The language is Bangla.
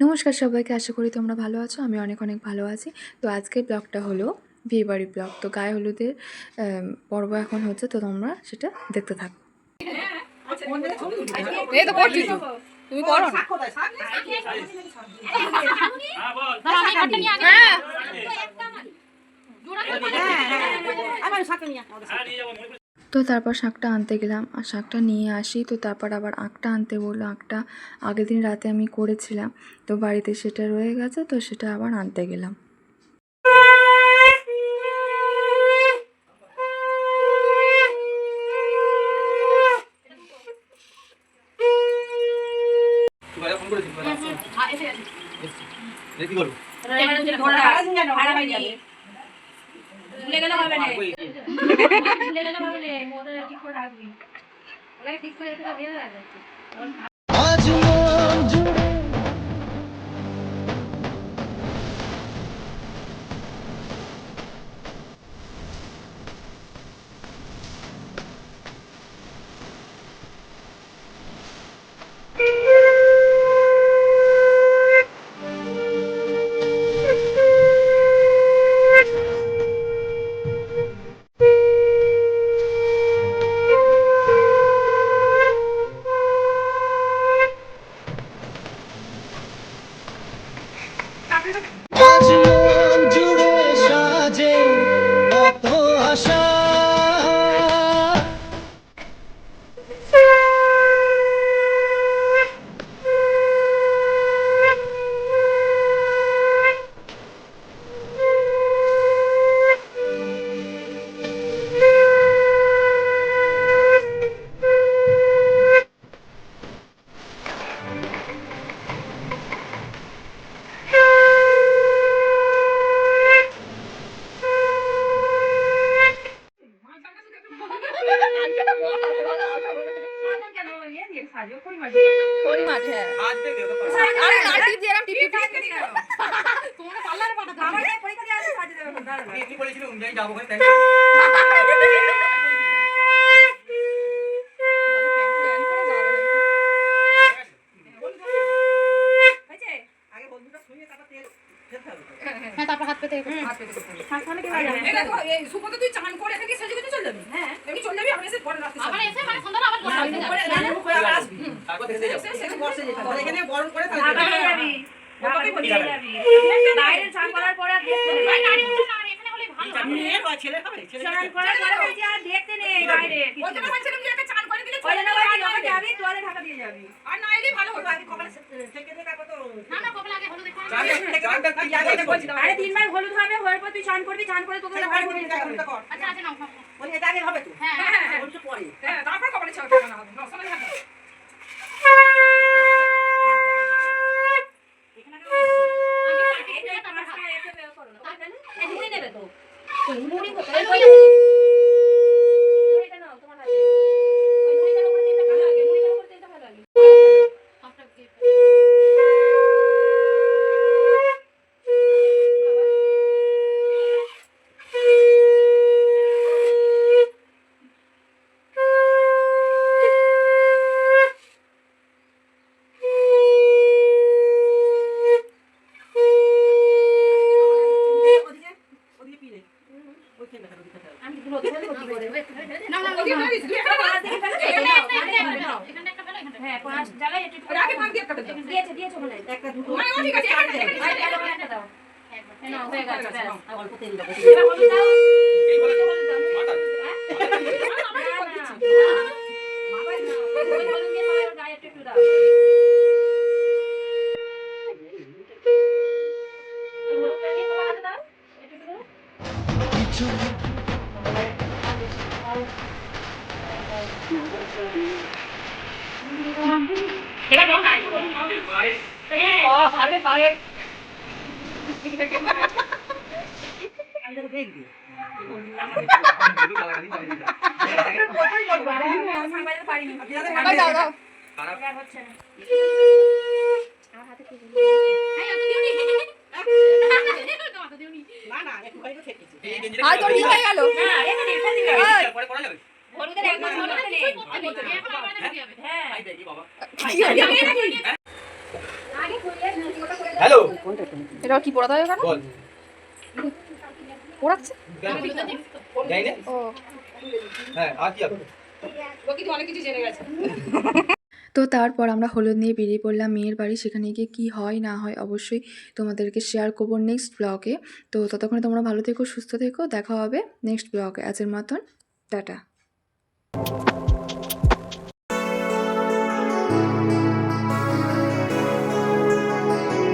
নমস্কার সবাইকে, আশা করি তোমরা ভালো আছো। আমি অনেক অনেক ভালো আছি। তো আজকের ব্লগটা হলো বিয়েবাড়ির ব্লগ। তো গায়ে হলুদের পর্ব এখন হচ্ছে, তো তোমরা সেটা দেখতে থাকো। তুমি করো না। তো তারপর শাকটা আনতে গেলাম, আর শাকটা নিয়ে আসি। তো তারপর আবার আঁকটা আনতে বললো। আঁকটা আগের দিন রাতে আমি করেছিলাম, তো বাড়িতে সেটা রয়ে গেছে, তো সেটা আবার আনতে গেলাম। তিনবার হলুদ হবে, হওয়ার পর তুই চান করবি, চান করে তোকে হবে তো। হ্যাঁ তারপর কপালে চান হবে না সময় হবে। হ্যালো এটা কি পড়া দেয় কেন বল পড়াচ্ছে যাই না ও হ্যাঁ আর কি হবে ও কিন্তু অনেক কিছু জেনে গেছে। তো তারপর আমরা হলুদ নিয়ে বেরিয়ে পড়লাম মেয়ের বাড়ি। সেখানে গিয়ে কী হয় না হয় অবশ্যই তোমাদেরকে শেয়ার করবো নেক্সট ব্লগে। তো ততক্ষণে তোমরা ভালো থেকো, সুস্থ থেকো, দেখা হবে নেক্সট ব্লগে। আজের মতন টাটা।